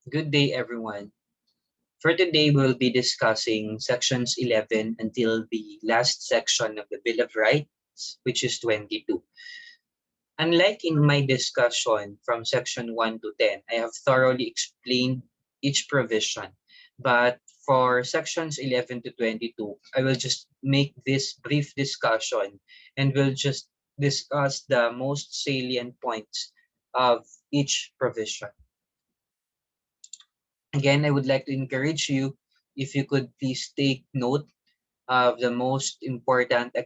Good day, everyone. For today, we'll be discussing sections 11 until the last section of the Bill of Rights, which is 22. Unlike in my discussion from section 1 to 10, I have thoroughly explained each provision. But for sections 11 to 22, I will just make this brief discussion and we'll just discuss the most salient points of each provision. Again, I would like to encourage you if you could please take note of the most important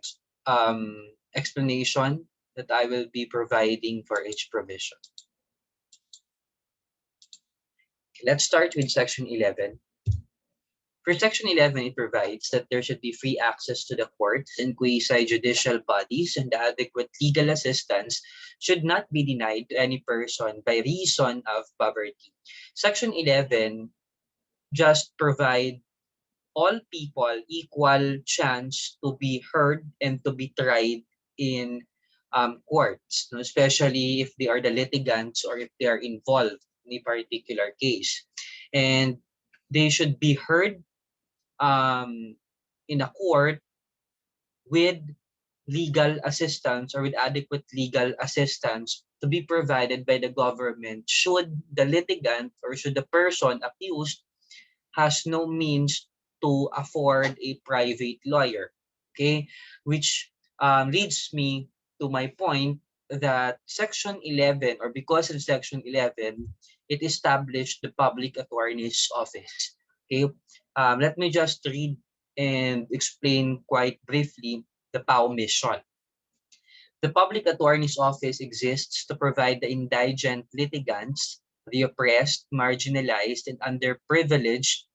explanation that I will be providing for each provision. Let's start with section 11. For section 11, it provides that there should be free access to the courts and quasi-judicial bodies, and adequate legal assistance should not be denied to any person by reason of poverty. Section 11 just provide all people equal chance to be heard and to be tried in courts, especially if they are the litigants or if they are involved in a particular case. And they should be heard in a court with legal assistance or with adequate legal assistance to be provided by the government should the litigant or should the person accused has no means to afford a private lawyer. Okay, which leads me to my point that section 11, or because of section 11, it established the public attorney's office. Okay, let me just read and explain quite briefly the PAO mission. The public attorney's office exists to provide the indigent litigants, the oppressed, marginalized, and underprivileged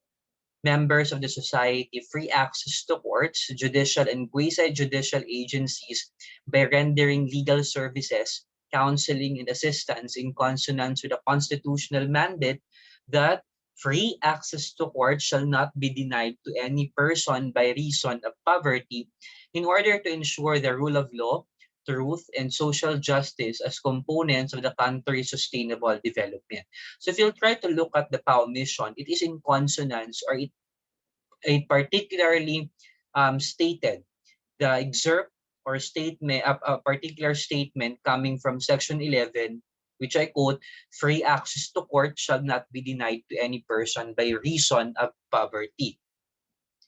members of the society free access to courts, judicial and quasi-judicial agencies by rendering legal services, counseling, and assistance in consonance with the constitutional mandate that free access to court shall not be denied to any person by reason of poverty in order to ensure the rule of law, truth, and social justice as components of the country's sustainable development. So if you'll try to look at the PAO mission, it is in consonance or it particularly stated the excerpt or statement, a particular statement coming from section 11, which I quote, free access to court shall not be denied to any person by reason of poverty.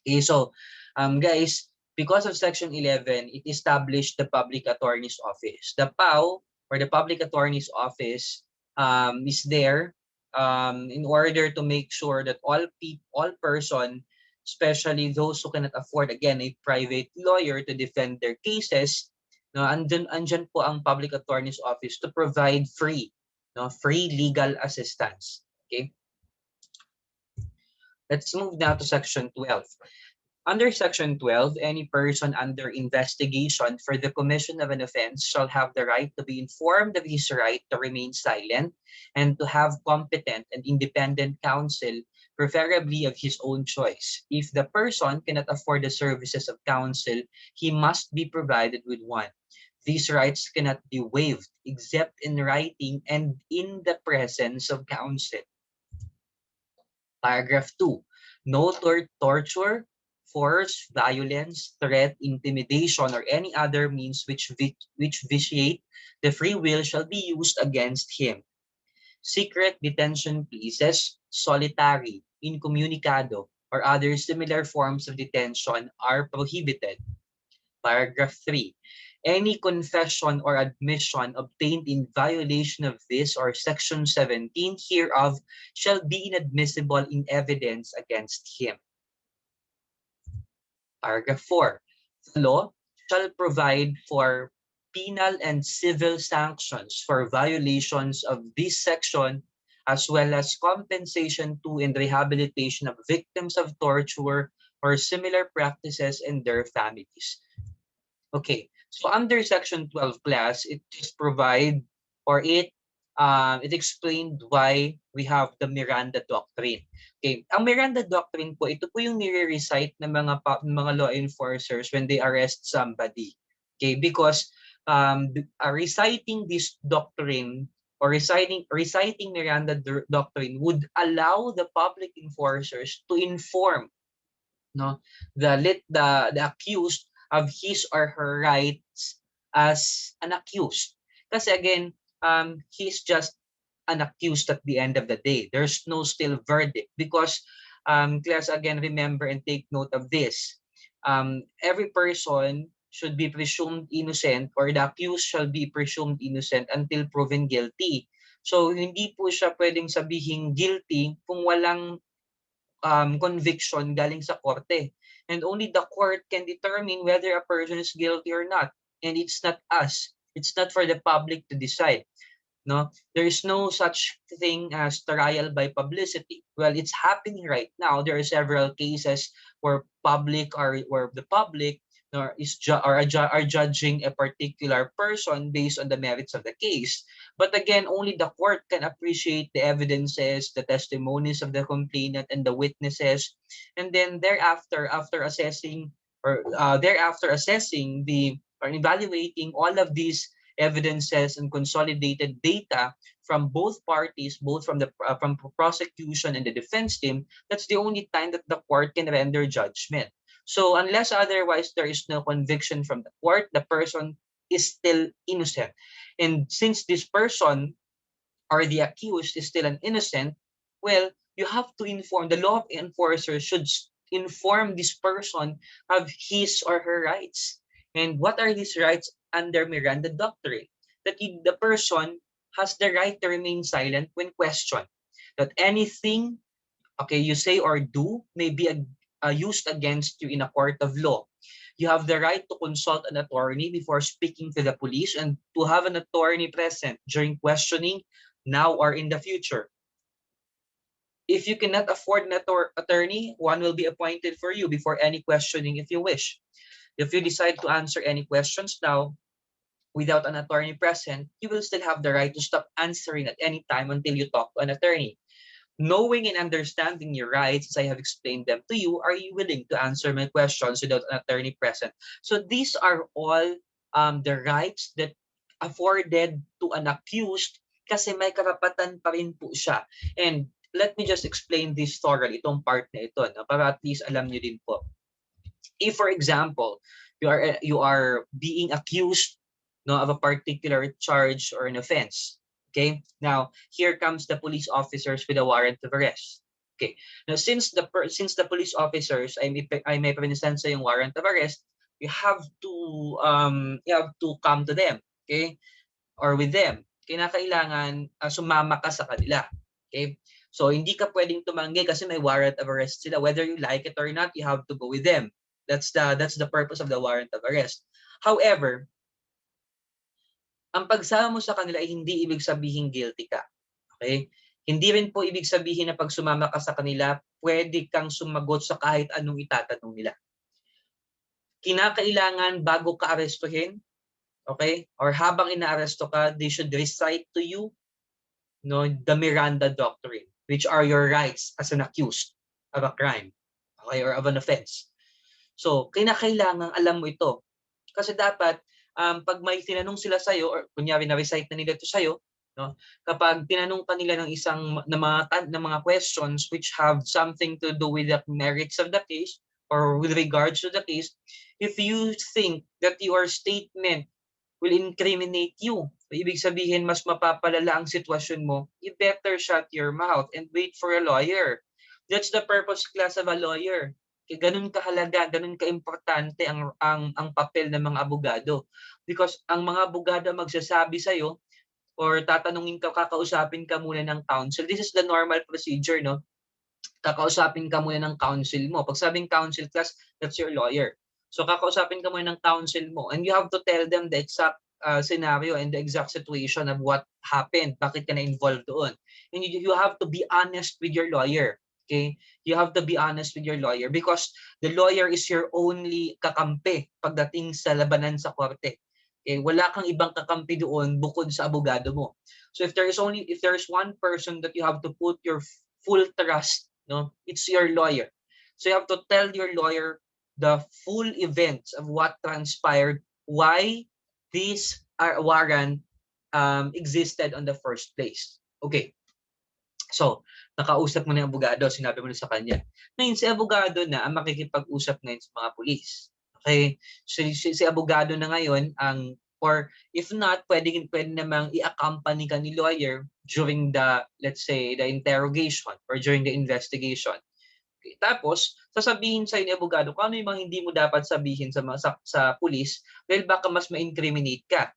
Okay, so guys, because of section 11, it established the public attorney's office. The PAO or the public attorney's office is there in order to make sure that all person, especially those who cannot afford, again, a private lawyer to defend their cases, no, andyan po ang public attorney's office to provide free legal assistance. Okay? Let's move now to section 12. Under section 12, any person under investigation for the commission of an offense shall have the right to be informed of his right to remain silent and to have competent and independent counsel, preferably of his own choice. If the person cannot afford the services of counsel, he must be provided with one. These rights cannot be waived except in writing and in the presence of counsel. Paragraph 2. No torture, force, violence, threat, intimidation, or any other means which vitiate the free will shall be used against him. Secret detention places, solitary, incommunicado, or other similar forms of detention are prohibited. Paragraph 3. Any confession or admission obtained in violation of this or section 17 hereof shall be inadmissible in evidence against him. Paragraph 4. The law shall provide for penal and civil sanctions for violations of this section, as well as compensation to and rehabilitation of victims of torture or similar practices and their families. Okay, so under section 12 class, it just provide or it explained why we have the Miranda Doctrine. Okay, ang Miranda Doctrine po, ito po yung nire-recite ng mga law enforcers when they arrest somebody. Okay, because reciting this doctrine or reciting Miranda Doctrine would allow the public enforcers to inform, no, the accused of his or her rights as an accused. Kasi again, he's just an accused at the end of the day. There's no still verdict because, class, again, remember and take note of this. Every person should be presumed innocent, or the accused shall be presumed innocent until proven guilty. So hindi po siya pwedeng sabihin guilty kung walang conviction galing sa korte. And only the court can determine whether a person is guilty or not. And it's not us. It's not for the public to decide. No, there is no such thing as trial by publicity. Well, it's happening right now. There are several cases where the public are judging a particular person based on the merits of the case. But again, only the court can appreciate the evidences, the testimonies of the complainant and the witnesses, and then thereafter assessing the or evaluating all of these evidences and consolidated data from both parties, both from the from prosecution and the defense team. That's the only time that the court can render judgment. So unless otherwise there is no conviction from the court, the person is still innocent. And since this person or the accused is still an innocent, well, you have to inform, the law enforcer should inform this person of his or her rights. And what are these rights under Miranda Doctrine? That the person has the right to remain silent when questioned. That anything, okay, you say or do may be used against you in a court of law. You have the right to consult an attorney before speaking to the police and to have an attorney present during questioning now or in the future. If you cannot afford an attorney, one will be appointed for you before any questioning if you wish. If you decide to answer any questions now without an attorney present, you will still have the right to stop answering at any time until you talk to an attorney. Knowing and understanding your rights, as I have explained them to you, are you willing to answer my questions without an attorney present? So these are all the rights that afforded to an accused kasi may karapatan pa rin po siya. And let me just explain this thoroughly, itong part na ito, no? Para at least alam nyo din po. If, for example, you are being accused, no, of a particular charge or an offense, okay? Now, here comes the police officers with a warrant of arrest. Okay. Now, since the police officers ay may present sa yung warrant of arrest, you have to come to them, okay? Or with them. Kinakailangan sumama ka sa kanila. Okay? So hindi ka pwedeng tumanggi kasi may warrant of arrest sila. Whether you like it or not, you have to go with them. That's the purpose of the warrant of arrest. However, ang pagsama mo sa kanila ay hindi ibig sabihin guilty ka. Okay? Hindi rin po ibig sabihin na pag sumama ka sa kanila, pwede kang sumagot sa kahit anong itatanong nila. Kinakailangan bago ka arestuhin, okay? Or habang inaaresto ka, they should recite to you, no, the Miranda Doctrine, which are your rights as an accused of a crime, okay, or of an offense. So, kinakailangan alam mo ito. Kasi dapat, pag may tinanong sila sa'yo, or kunyari na-recite na nila ito sa'yo, no, kapag tinanong ka nila ng mga questions which have something to do with the merits of the case or with regards to the case, if you think that your statement will incriminate you, so, ibig sabihin mas mapapalala ang sitwasyon mo, you better shut your mouth and wait for a lawyer. That's the purpose, class, of a lawyer. Ganun kahalaga, ganun kaimportante ang papel ng mga abogado. Because ang mga abogado magsasabi sa'yo or tatanungin ka, kakausapin ka muna ng counsel. This is the normal procedure, no? Kakausapin ka muna ng counsel mo. Pag sabing counsel, class, that's your lawyer. So kakausapin ka muna ng counsel mo and you have to tell them the exact scenario and the exact situation of what happened, bakit ka na-involved doon. And you have to be honest with your lawyer. Okay? You have to be honest with your lawyer because the lawyer is your only kakampi pagdating sa labanan sa korte. Okay? Wala kang ibang kakampi doon bukod sa abogado mo. So if there is one person that you have to put your full trust, no, it's your lawyer. So you have to tell your lawyer the full events of what transpired, why this warrant existed on the first place. Okay. So, nakausap mo na yung abogado, sinabi mo na sa kanya. Ngayon, si abogado na ang makikipag-usap ngayon sa mga pulis. Okay? So, si abogado na ngayon ang, or if not, pwede namang i-accompany ka ni lawyer during the, let's say, the interrogation or during the investigation. Okay. Tapos, sasabihin sa'yo ni abogado kung ano yung mga hindi mo dapat sabihin sa pulis dahil baka mas ma-incriminate ka.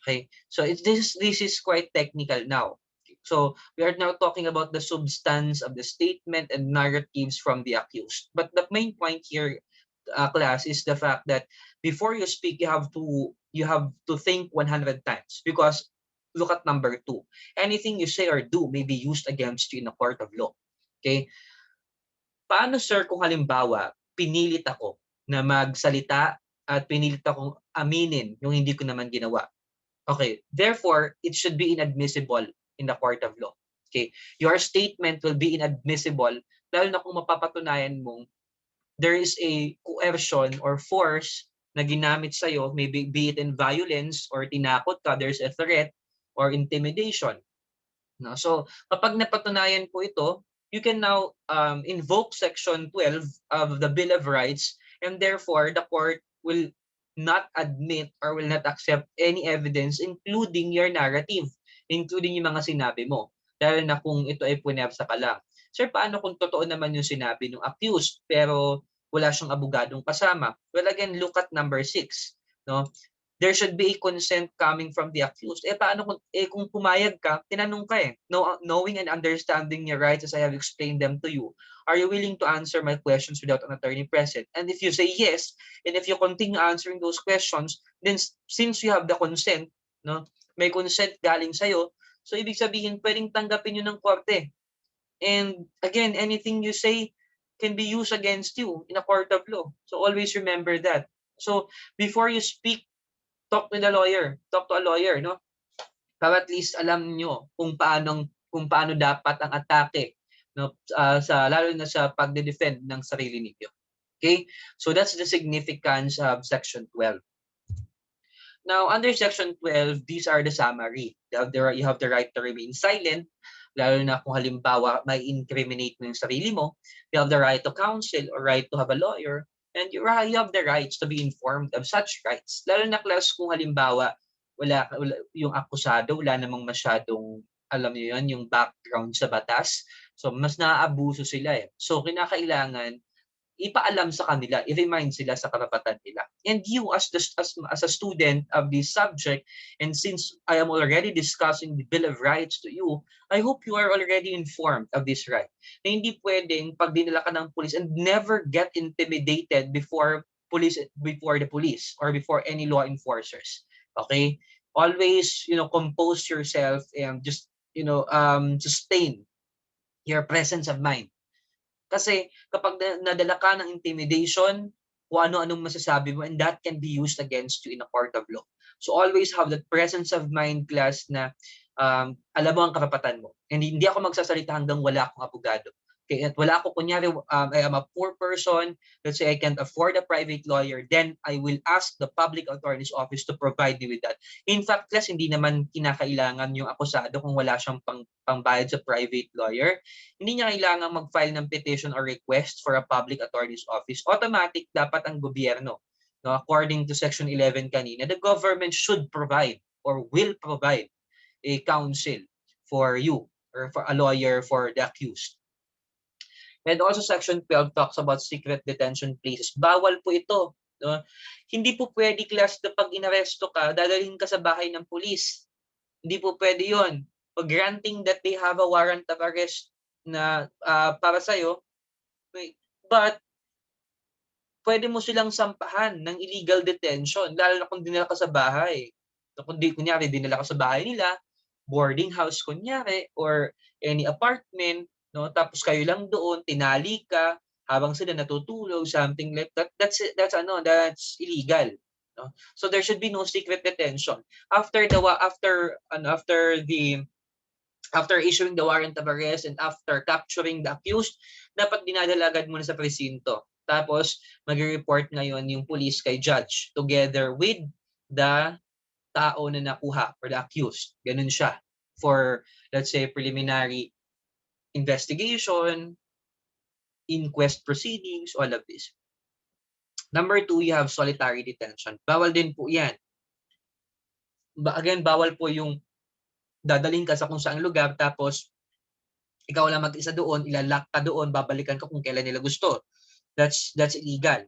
Okay? So this is quite technical now. So we are now talking about the substance of the statement and narratives from the accused. But the main point here, class, is the fact that before you speak, you have to think 100 times, because look at number 2. Anything you say or do may be used against you in a court of law. Okay? Paano, sir, kung halimbawa pinilit ako na magsalita at pinilit akong aminin yung hindi ko naman ginawa? Okay, therefore, it should be inadmissible in the court of law. Okay, your statement will be inadmissible lalo na kung mapapatunayan mong there is a coercion or force na ginamit sa'yo, maybe be it in violence or tinakot ka, there's a threat or intimidation. No? So, kapag napatunayan po ito, you can now invoke Section 12 of the Bill of Rights, and therefore the court will not admit or will not accept any evidence, including your narrative, including yung mga sinabi mo. Dahil na kung ito ay punersa ka lang. Sir, paano kung totoo naman yung sinabi ng accused pero wala siyang abogadong kasama? Well, again, look at number 6. No? There should be a consent coming from the accused. Paano kung pumayag ka, tinanong ka knowing and understanding your rights as I have explained them to you, are you willing to answer my questions without an attorney present? And if you say yes, and if you continue answering those questions, then since you have the consent, no, may consent galing sa'yo, so ibig sabihin, pwedeng tanggapin yun ng korte. And again, anything you say can be used against you in a court of law. So always remember that. So before you speak, talk to a lawyer, no? Para at least alam nyo kung paano dapat ang atake, no, lalo na sa pagde-defend ng sarili ninyo. Okay? So that's the significance of Section 12. Now, under Section 12, these are the summary. You have the right to remain silent, lalo na kung halimbawa may incriminate mo yung sarili mo. You have the right to counsel or right to have a lawyer. And you have the rights to be informed of such rights. Lalo na, class, kung halimbawa wala yung akusado, wala namang masyadong, alam niyo yun, yung background sa batas. So mas naaabuso sila So kinakailangan ipaalam sa kanila, i-remind sila sa karapatan nila. And you as a student of this subject, and since I am already discussing the Bill of Rights to you, I hope you are already informed of this right. Na hindi pwedeng pag dinala ka ng police, and never get intimidated before the police or before any law enforcers. Okay? Always, compose yourself and just, sustain your presence of mind. Kasi kapag nadala ka ng intimidation, kung ano-anong masasabi mo, and that can be used against you in a court of law. So always have that presence of mind, class, na alam mo ang karapatan mo. And hindi ako magsasalita hanggang wala akong abogado. Okay, at wala ako, kunyari, I am a poor person, let's say I can't afford a private lawyer, then I will ask the public attorney's office to provide me with that. In fact, class, hindi naman kinakailangan yung akusado kung wala siyang pangbayad sa private lawyer. Hindi niya kailangan mag-file ng petition or request for a public attorney's office. Automatic dapat ang gobyerno. No, according to Section 11 kanina, the government should provide or will provide a counsel for you or for a lawyer for the accused. And also Section 12 talks about secret detention places. Bawal po ito. No? Hindi po pwede, class, na pag inaresto ka, dadalhin ka sa bahay ng pulis. Hindi po pwede yun. Pag granting that they have a warrant of arrest na para sa'yo, but pwede mo silang sampahan ng illegal detention, lalo na kung dinala ka sa bahay. So, kung kunyari, dinala ka sa bahay nila, boarding house kunyari, or any apartment, no, tapos kayo lang doon, tinali ka habang sila natutulog, something like that, that's illegal, no? So there should be no secret detention. After issuing the warrant of arrest and after capturing the accused, dapat dinadala agad muna sa presinto. Tapos mag-report ngayon yung police kay judge together with the tao na nakuha or the accused. Ganun siya. For, let's say, preliminary investigation, inquest proceedings, all of this. Number 2, you have solitary detention. Bawal din po yan. Again, bawal po yung dadalhin ka sa kung saang lugar tapos ikaw lang mag-isa doon, ilalock ka doon, babalikan ka kung kailan nila gusto. That's illegal.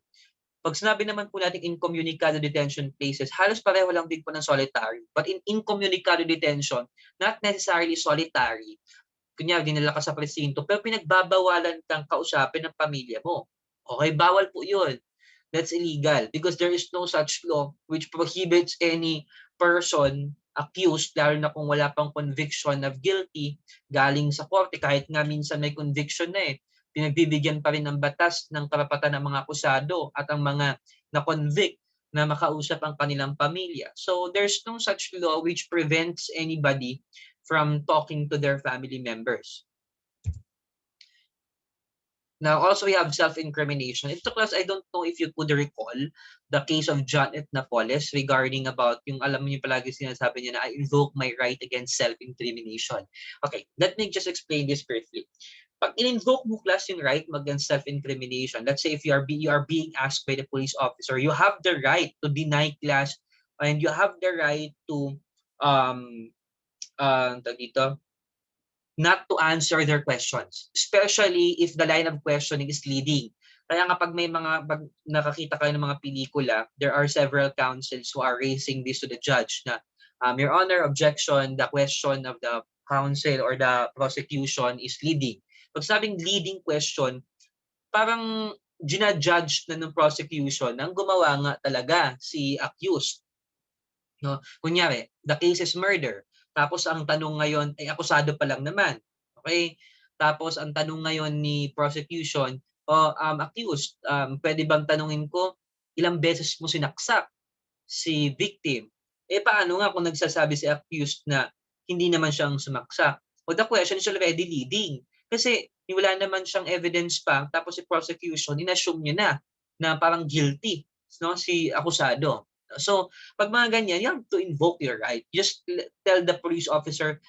Pag sinabi naman po natin incommunicado detention places, halos pareho lang din po ng solitary. But in incommunicado detention, not necessarily solitary. Kunyari, dinala ka sa presinto, pero pinagbabawalan kang kausapin ng pamilya mo. Okay, bawal po yun. That's illegal because there is no such law which prohibits any person accused, lalo na kung wala pang conviction of guilty, galing sa korte, kahit nga minsan may conviction na pinagbibigyan pa rin ng batas ng karapatan ng mga akusado at ang mga na-convict na makausap ang kanilang pamilya. So there's no such law which prevents anybody from talking to their family members. Now, also we have self-incrimination. Ito, class, I don't know if you could recall the case of Janet Napoles regarding about yung alam niyo palagi sinasabi niya na I invoke my right against self-incrimination. Okay, let me just explain this briefly. Pag in-invoke mo, class, yung right against self-incrimination, let's say if you are being asked by the police officer, you have the right to deny, class, and you have the right to dito, not to answer their questions, especially if the line of questioning is leading. Kaya nga pag may pag nakakita kayo ng mga pelikula, there are several counsels who are raising this to the judge na, Your Honor, objection, the question of the counsel or the prosecution is leading. Pag sabing leading question, parang ginajudge na ng prosecution nang gumawa nga talaga si accused. No? Kunyari, the case is murder. Tapos ang tanong ngayon ay akusado pa lang naman. Okay? Tapos ang tanong ngayon ni prosecution, accused, pwede bang tanungin ko ilang beses mo sinaksak si victim? Paano nga kung nagsasabi si accused na hindi naman siyang sumaksak? Well, the question is already leading. Kasi wala naman siyang evidence pa, tapos si prosecution, inassume niya na parang guilty, no, si akusado. So, pag mga ganyan, you have to invoke your right. Just tell the police officer,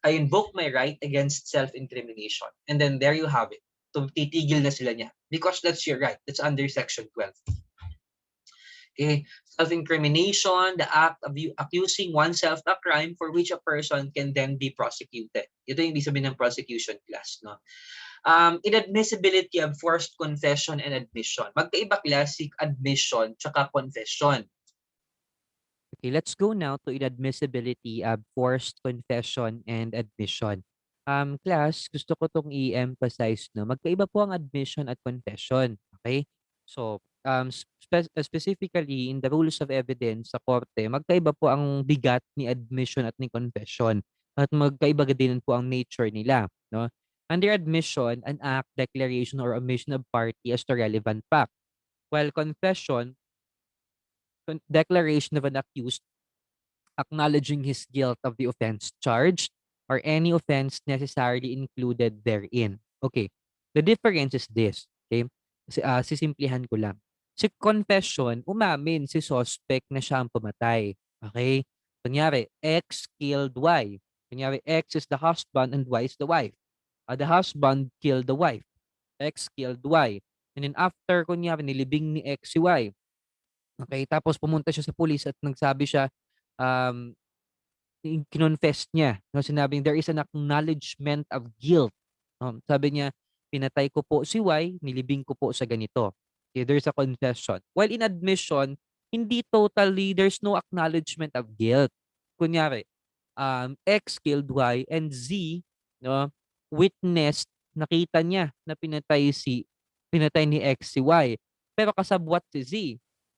I invoke my right against self-incrimination. And then there you have it. Titigil na sila niya. Because that's your right. That's under Section 12. Okay. Self-incrimination, the act of accusing oneself of a crime for which a person can then be prosecuted. Ito yung ibig sabihin ng prosecution class, no? Inadmissibility of forced confession and admission. Magkaiba classic admission tsaka confession. Okay, let's go now to inadmissibility of forced confession and admission. Class, gusto ko tong i-emphasize, no? Magkaiba po ang admission at confession. Okay? So, specifically in the rules of evidence sa korte, magkaiba po ang bigat ni admission at ni confession. At magkaiba din po ang nature nila, no? Under admission, an act, declaration, or omission of party as to relevant fact. While confession, declaration of an accused acknowledging his guilt of the offense charged or any offense necessarily included therein. Okay. The difference is this. Okay. Sisimplihan ko lang. Si confession, umamin si suspect na siya ang pumatay. Okay. Kunyari, X killed Y. Kunyari, X is the husband and Y is the wife. The husband killed the wife. X killed Y. And then after, kunyari, nilibing ni X si Y. Okay, tapos pumunta siya sa police at nagsabi siya, um, kinonfess niya, no, sinabing there is an acknowledgement of guilt. Sabi niya, pinatay ko po si Y, nilibing ko po sa ganito. Okay, there's a confession. While in admission, hindi totally, there's no acknowledgement of guilt. Kunyari, X killed Y and Z, no, witnessed, nakita niya na pinatay ni X si Y. Pero kasabwat si Z.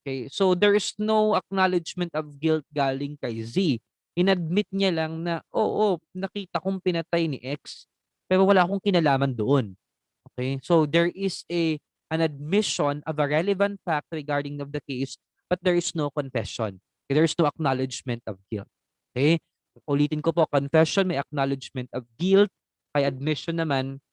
Okay, so there is no acknowledgement of guilt galing kay Z. Inadmit niya lang na, oo, nakita kong pinatay ni X, pero wala akong kinalaman doon. Okay? So there is an admission of a relevant fact regarding of the case, but there is no confession. Okay? There is no acknowledgement of guilt. Okay? Ulitin ko po, confession may acknowledgement of guilt, kay admission naman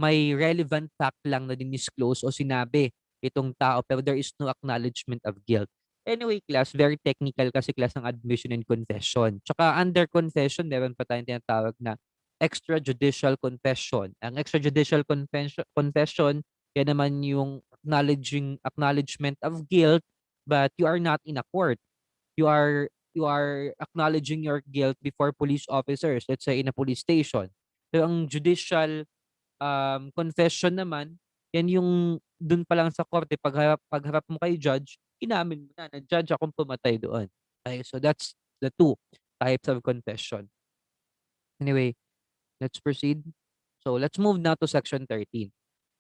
may relevant fact lang na dinisclose o sinabi itong tao pero there is no acknowledgement of guilt. Anyway, class, very technical kasi class ng admission and confession. Tsaka under confession, meron pa tayong tinatawag na extrajudicial confession. Ang extrajudicial confession, yan naman yung acknowledgement of guilt, but you are not in a court. You are acknowledging your guilt before police officers, let's say in a police station. So ang judicial confession naman, yan yung dun pa lang sa korte pagharap mo kay judge, inamin mo na judge akong pumatay doon. Okay, so that's the two types of confession. Anyway, let's proceed. So let's move now to section 13.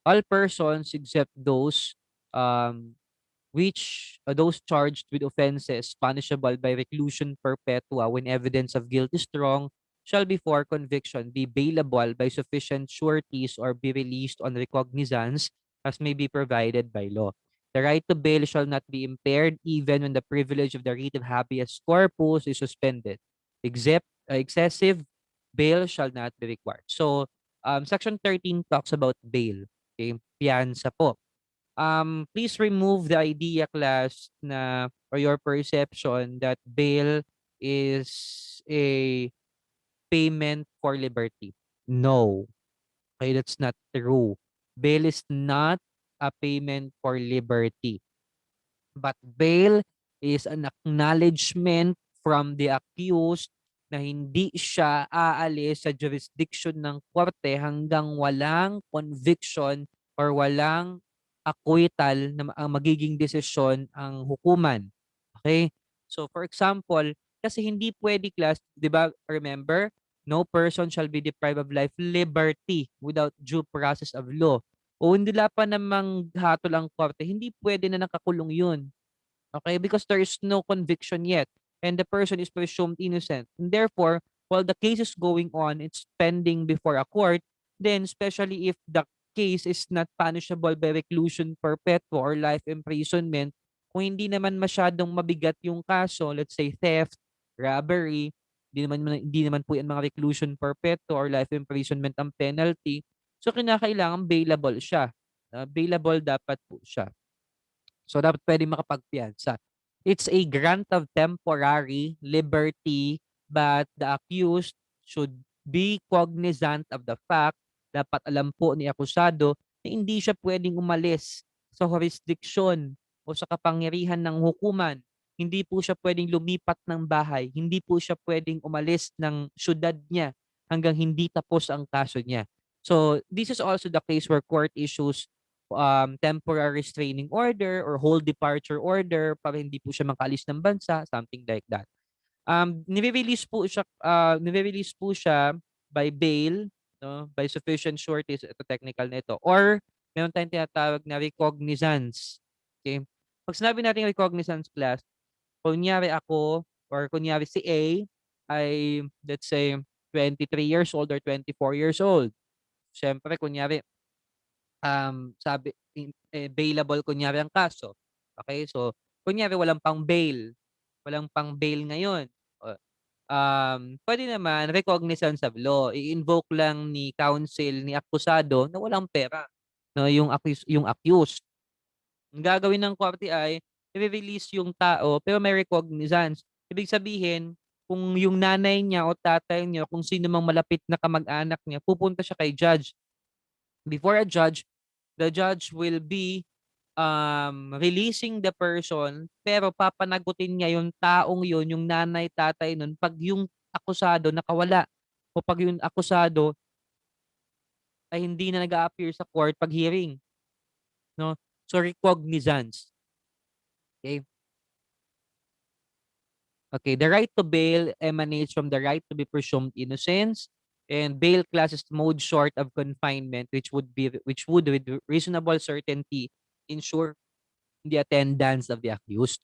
All persons except um those charged with offenses punishable by reclusion perpetua when evidence of guilt is strong shall before conviction be bailable by sufficient sureties or be released on recognizance as may be provided by law. The right to bail shall not be impaired even when the privilege of the writ of habeas corpus is suspended. Except excessive bail shall not be required. So, section 13 talks about bail. Okay, piyansa po. Please remove the idea, class, na or your perception that bail is a payment for liberty. No. Okay, that's not true. Bail is not a payment for liberty. But bail is an acknowledgement from the accused na hindi siya aalis sa jurisdiction ng korte hanggang walang conviction or walang acquittal na ang magiging desisyon ang hukuman. Okay? So for example, kasi hindi pwede, class, 'di ba? Remember, no person shall be deprived of life, liberty without due process of law. O hindi pa namang hatol ang korte, hindi pwede na nakakulong 'yun. Okay? Because there is no conviction yet and the person is presumed innocent. And therefore, while the case is going on, it's pending before a court, then especially if the case is not punishable by reclusion perpetua or life imprisonment, kung hindi naman masyadong mabigat yung kaso, let's say theft, robbery, hindi naman po yan mga reclusion perpetua or life imprisonment ang penalty. So kinakailangan bailable siya. Bailable dapat po siya. So, dapat puwedeng makapagpiyansa. It's a grant of temporary liberty, but the accused should be cognizant of the fact, dapat alam po ni akusado na hindi siya puwedeng umalis sa jurisdiction o sa kapangyarihan ng hukuman. Hindi po siya puwedeng lumipat ng bahay. Hindi po siya puwedeng umalis ng siyudad niya hanggang hindi tapos ang kaso niya. So, this is also the case where court issues temporary restraining order or whole departure order para hindi po siya makaalis ng bansa, something like that. Nire-release po siya by bail, no, by sufficient sureties, ito technical na ito, or meron tayong tinatawag na recognizance. Okay? Pag sinabi natin recognizance, class, kunyari ako or kunyari si A ay, let's say, 23 years old or 24 years old. Siyempre, kunyari, bailable kunyari ang kaso. Okay? So, kunyari walang pang bail ngayon. O, puwede naman recognizance of law. I-invoke lang ni counsel, ni akusado na walang pera, 'no, yung accused. Ang gagawin ng korte ay i-re-release yung tao pero may recognizance. Ibig sabihin, kung yung nanay niya o tatay niya, kung sino mang malapit na kamag-anak niya, pupunta siya kay judge. Before a judge, the judge will be releasing the person pero papanagutin niya yung taong yun, yung nanay, tatay nun, pag yung akusado nakawala o pag yung akusado ay hindi na nag-a-appear sa court pag hearing, no? So recognizance. Okay? Okay, the right to bail emanates from the right to be presumed innocence, and bail class is mode short of confinement which would with reasonable certainty ensure the attendance of the accused.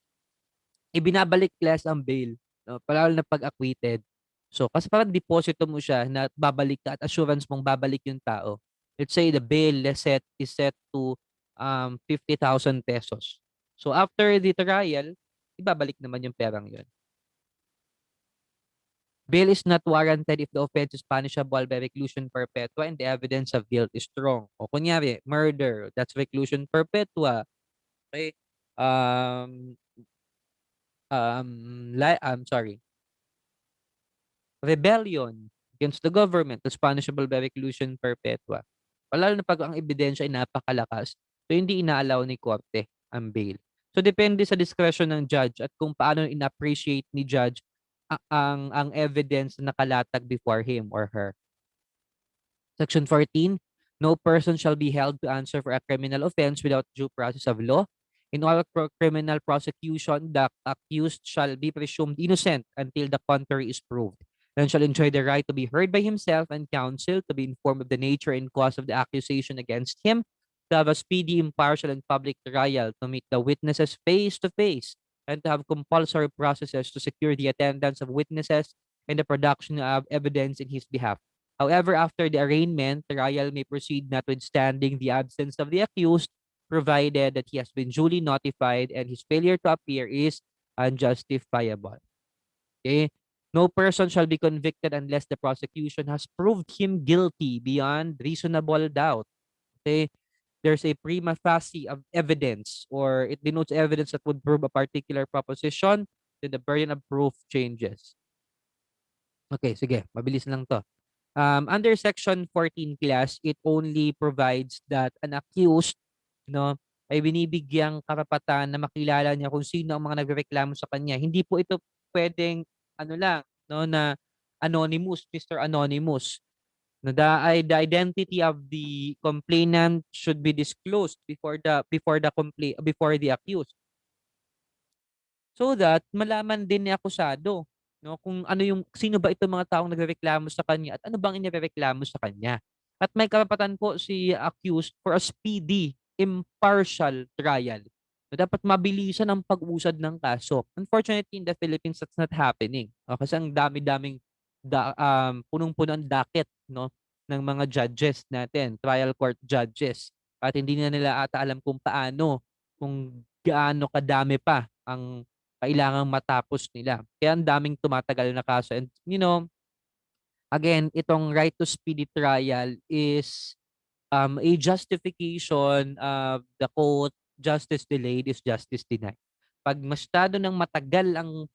Ibinabalik, class, ang bail, no, lalo na pag acquitted. So, kasi parang deposito mo siya na babalik ka at assurance mong babalik yung tao. Let's say the bail is set to 50,000 pesos. So, after the trial, ibabalik naman yung perang yun. Bail is not warranted if the offense is punishable by reclusion perpetua and the evidence of guilt is strong. O kunyari, murder, that's reclusion perpetua. Okay? Um, sorry, rebellion against the government is punishable by reclusion perpetua. Lalo na pag ang ebidensya ay napakalakas, so hindi inaalaw ni korte ang bail. So depende sa discretion ng judge at kung paano in-appreciate ni judge ang evidence na nakalatag before him or her. Section 14, no person shall be held to answer for a criminal offense without due process of law. In all criminal prosecution, the accused shall be presumed innocent until the contrary is proved, and shall enjoy the right to be heard by himself and counsel, to be informed of the nature and cause of the accusation against him, to have a speedy, impartial, and public trial, to meet the witnesses face to face, and to have compulsory processes to secure the attendance of witnesses and the production of evidence in his behalf. However, after the arraignment, trial may proceed notwithstanding the absence of the accused, provided that he has been duly notified and his failure to appear is unjustifiable. Okay? No person shall be convicted unless the prosecution has proved him guilty beyond reasonable doubt. Okay? There's a prima facie of evidence, or it denotes evidence that would prove a particular proposition, then the burden of proof changes. Okay, sige. Mabilis lang to. Under Section 14 class, it only provides that an accused, no, ay binibigyang karapatan na makilala niya kung sino ang mga nagrereklamo sa kanya. Hindi po ito pwedeng ano lang, no, na anonymous, Mr. Anonymous. No, the identity of the complainant should be disclosed before the accused, so that malaman din ni akusado, no, kung ano yung sino ba itong mga taong nagrereklamo sa kanya at ano bang inirereklamo sa kanya. At may karapatan po si accused for a speedy, impartial trial. So, dapat mabilisan ang pag-usad ng kaso. Unfortunately, in the Philippines, that's not happening. Kasi ang dami-daming punong-puno ang docket, no, ng mga judges natin, trial court judges. At hindi na nila ata alam kung gaano kadami pa ang kailangang matapos nila. Kaya ang daming tumatagal na kaso. And again, itong right to speedy trial is a justification of the quote, justice delayed is justice denied. Pag masyado ng matagal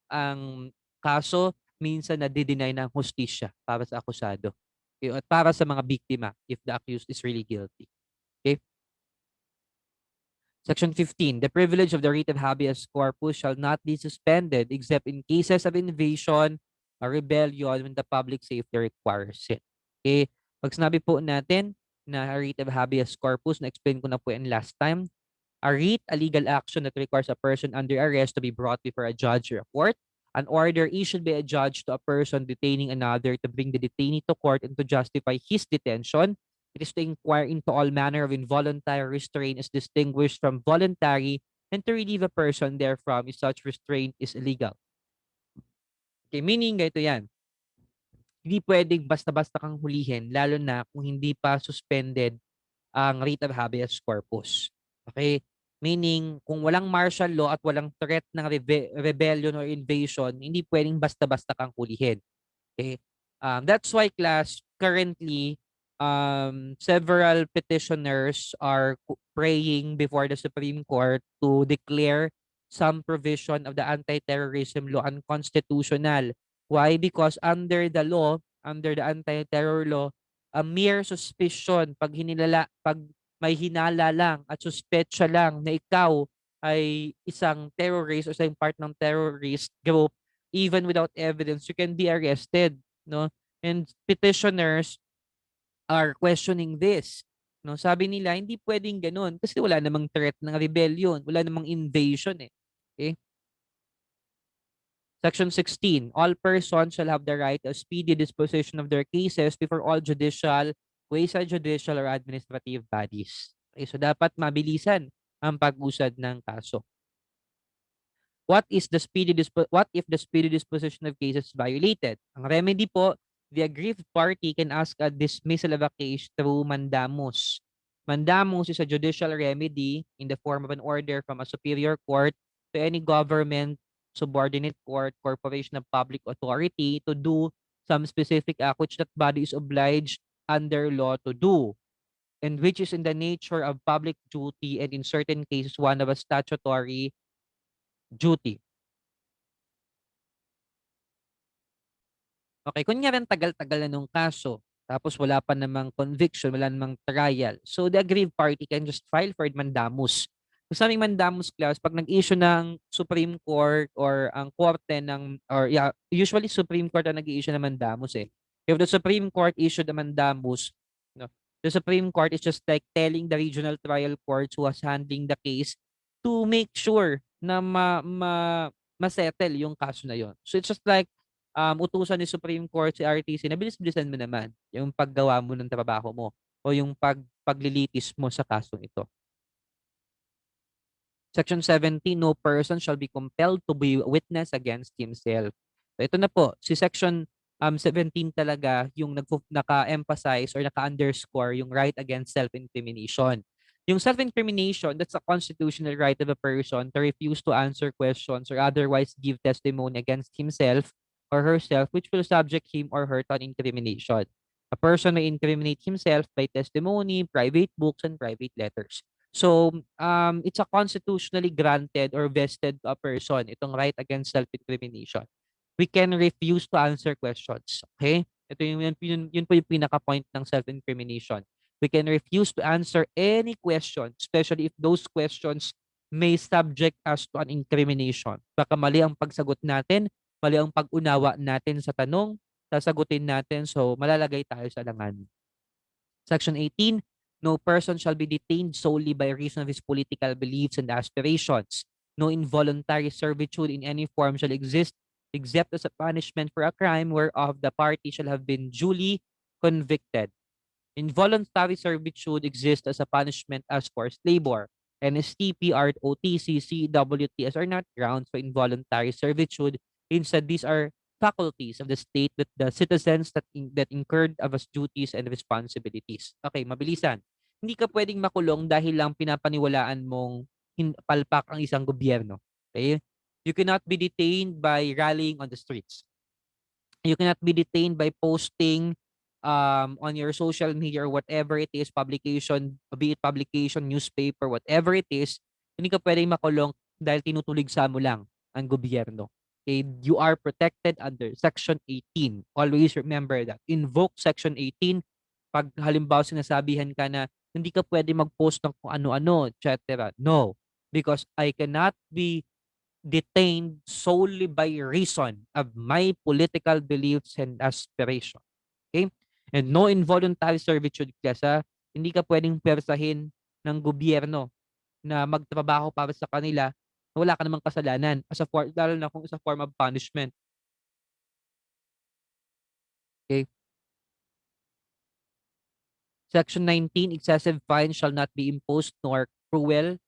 ang kaso, minsan nadi-deny ng hustisya para sa akusado. Okay, at para sa mga biktima if the accused is really guilty. Okay? Section 15, the privilege of the writ of habeas corpus shall not be suspended except in cases of invasion or rebellion when the public safety requires it. Okay? Pag sinabi po natin na writ of habeas corpus, na-explain ko na po yan last time, a writ, a legal action that requires a person under arrest to be brought before a judge or a court. An order issued by a judge to a person detaining another to bring the detainee to court and to justify his detention. It is to inquire into all manner of involuntary restraint as distinguished from voluntary, and to relieve a person therefrom if such restraint is illegal. Okay, meaning ganito yan. Hindi pwedeng basta-basta kang hulihin, lalo na kung hindi pa suspended ang writ of habeas corpus. Okay? Meaning, kung walang martial law at walang threat ng rebellion or invasion, hindi pwedeng basta-basta kang hulihin. Okay? That's why, class, currently, several petitioners are praying before the Supreme Court to declare some provision of the anti-terrorism law unconstitutional. Why? Because under the law, under the anti-terror law, a mere suspicion, pag may hinala lang at suspetsa lang na ikaw ay isang terrorist o isang part ng terrorist group, even without evidence, you can be arrested, no? And petitioners are questioning this. No, sabi nila hindi pwedeng ganoon kasi wala namang threat ng rebellion, wala namang invasion eh. Okay? Section 16, all persons shall have the right of speedy disposition of their cases before all judicial, quasi-judicial or administrative bodies. Okay, so dapat mabilisan ang pag-usad ng kaso. What if the speedy disposition of cases is violated? Ang remedy po, the aggrieved party can ask a dismissal of a case through mandamus. Mandamus is a judicial remedy in the form of an order from a superior court to any government, subordinate court, corporation of public authority to do some specific act which that body is obliged under law to do, and which is in the nature of public duty and in certain cases one of a statutory duty. Okay, kunyari ang tagal-tagal na nung kaso, tapos wala pa namang conviction, wala namang trial. So the aggrieved party can just file for mandamus. So, sa aming mandamus clause, pag nag-issue ng Supreme Court or ang korte ng, or yeah, usually Supreme Court ang nag-issue ng mandamus eh. If the Supreme Court issued the mandamus, no, the Supreme Court is just like telling the regional trial courts who was handling the case to make sure na ma-settle yung kaso na yon. So it's just like utusan ni Supreme Court si RTC na bilis-bilisan mo naman yung paggawa mo ng trabaho mo o yung paglilitis mo sa kasong ito. Section 17, no person shall be compelled to be witness against himself. So ito na po, si Section 17 talaga yung naka-emphasize or naka-underscore yung right against self-incrimination. Yung self-incrimination, that's a constitutional right of a person to refuse to answer questions or otherwise give testimony against himself or herself which will subject him or her to an incrimination. A person may incriminate himself by testimony, private books, and private letters. So, it's a constitutionally granted or vested to a person itong right against self-incrimination. We can refuse to answer questions. Okay? Ito yun po yung pinaka-point ng self-incrimination. We can refuse to answer any question, especially if those questions may subject us to an incrimination. Baka mali ang pagsagot natin, mali ang pag-unawa natin sa tanong, sasagutin natin, so malalagay tayo sa alangan. Section 18, no person shall be detained solely by reason of his political beliefs and aspirations. No involuntary servitude in any form shall exist except as a punishment for a crime whereof the party shall have been duly convicted. Involuntary servitude exists as a punishment as forced labor. NSTP, ROTC, CWTS are not grounds for involuntary servitude. Instead, these are faculties of the state that the citizens that incurred of its duties and responsibilities. Okay, mabilisan. Hindi ka pwedeng makulong dahil lang pinapaniwalaan mong palpak ang isang gobyerno. Okay? You cannot be detained by rallying on the streets. You cannot be detained by posting on your social media or whatever it is, publication, be it publication, newspaper, whatever it is, hindi ka pwedeng makulong dahil tinutuligsa mo lang ang gobyerno. Okay? You are protected under Section 18. Always remember that. Invoke Section 18 pag halimbawa sinasabihan ka na hindi ka pwede mag-post ng kung ano-ano, etc. No. Because I cannot be detained solely by reason of my political beliefs and aspiration. Okay? And no involuntary servitude kasi hindi ka pwedeng persahin ng gobyerno na magtrabaho para sa kanila na wala ka namang kasalanan as a lalo na kung sa form of punishment. Okay? Section 19, excessive fine shall not be imposed nor cruel,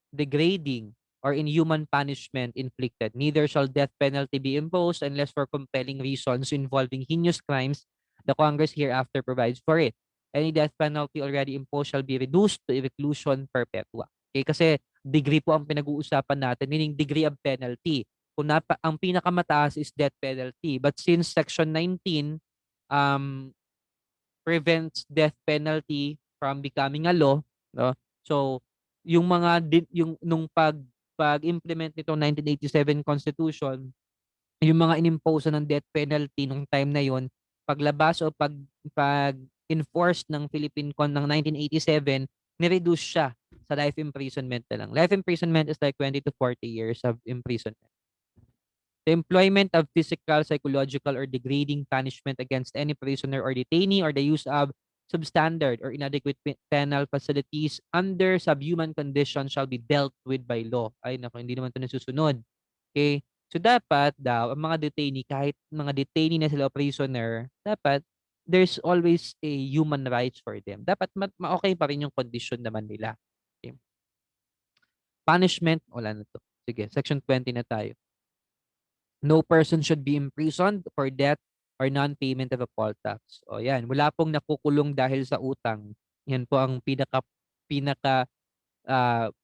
degrading, or inhuman punishment inflicted. Neither shall death penalty be imposed unless for compelling reasons involving heinous crimes, the Congress hereafter provides for it. Any death penalty already imposed shall be reduced to reclusion perpetua. Okay, kasi degree po ang pinag-uusapan natin, meaning degree of penalty. Kung ang pinakamataas is death penalty. But since Section 19 um, prevents death penalty from becoming a law, no? So, yung mga yung nung pag-implement nitong 1987 Constitution, yung mga inimpose ng death penalty nung time na yon, paglabas o pag-enforce ng Philippine Con ng 1987, ni-reduce siya sa life imprisonment na lang. Life imprisonment is like 20 to 40 years of imprisonment. The employment of physical, psychological, or degrading punishment against any prisoner or detainee or the use of substandard or inadequate penal facilities under subhuman conditions shall be dealt with by law. Ay, naku, hindi naman ito nasusunod. Okay? So, dapat daw, ang mga detainee, kahit mga detainee na sila o prisoner, dapat there's always a human rights for them. Dapat ma-okay pa rin yung condition naman nila. Okay? Punishment, wala na to. Sige, section 20 na tayo. No person should be imprisoned for debt or non-payment of a poll tax. O yan, wala pong nakukulong dahil sa utang. Yan po ang pinaka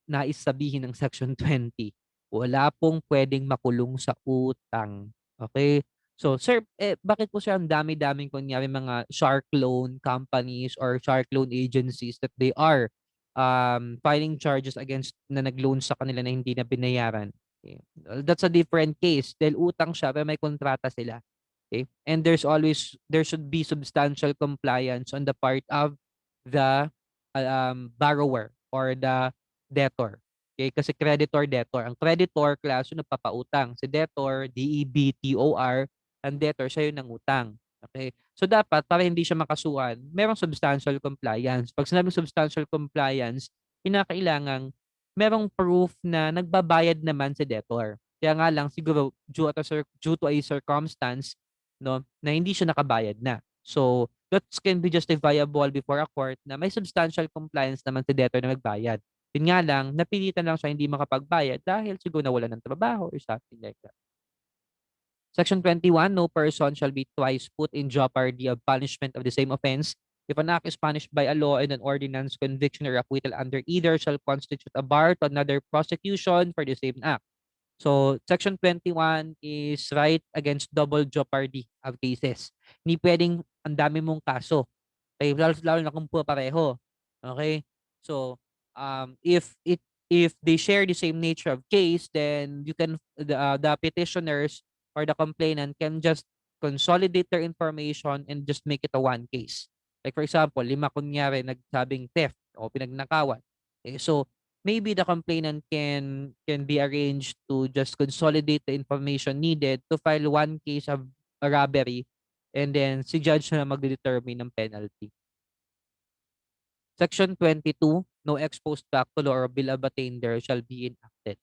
nais sabihin ng Section 20. Wala pong pwedeng makulong sa utang. Okay? So, sir, bakit po siya ang dami-daming kunyari mga shark loan companies or shark loan agencies that they are filing charges against na nag-loan sa kanila na hindi na binayaran? Okay. Well, that's a different case dahil utang siya pero may kontrata sila. Okay? And there should be substantial compliance on the part of the borrower or the debtor. Okay? Kasi creditor, debtor. Ang creditor, klase nagpapautang. Si debtor, DEB, TOR, ang debtor, siya yung nangutang. Okay? So dapat, para hindi siya makasuhan, merong substantial compliance. Pag sinabing substantial compliance, kinakailangang merong proof na nagbabayad naman si debtor. Kaya nga lang siguro due to a circumstance no na hindi siya nakabayad na. So that can be justifiable before a court na may substantial compliance naman si debtor na magbayad. Yun nga lang, napilitan lang siya hindi makapagbayad dahil siguro nawalan ng trabaho or something like that. Section 21, no person shall be twice put in jeopardy of punishment of the same offense if an act is punished by a law and an ordinance, conviction, or acquittal under either shall constitute a bar to another prosecution for the same act. So, Section 21 is right against double jeopardy of cases. Hindi pwedeng ang dami mong kaso. Okay, lalo na kung pareho. Okay? So, if they share the same nature of case, then you can the petitioners or the complainant can just consolidate their information and just make it a one case. Like for example, 5 kunyari nagsabing theft o pinagnakawan. Okay, so maybe the complainant can be arranged to just consolidate the information needed to file one case of a robbery and then si judge na magde-determine ng penalty. Section 22, no ex post facto law or bill of attainder shall be enacted.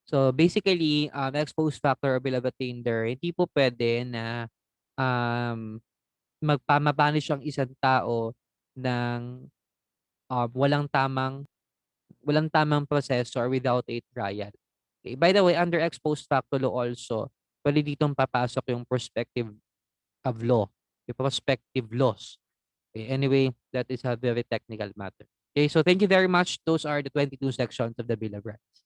So basically, ex post facto or bill of attainder, hindi po pwede na um, mapanish ang isang tao ng walang tamang proseso or without a trial. Okay. By the way, under ex post facto law also, pwede ditong papasok yung prospective of law, yung prospective laws. Okay. Anyway, that is a very technical matter. Okay, so thank you very much. Those are the 22 sections of the Bill of Rights.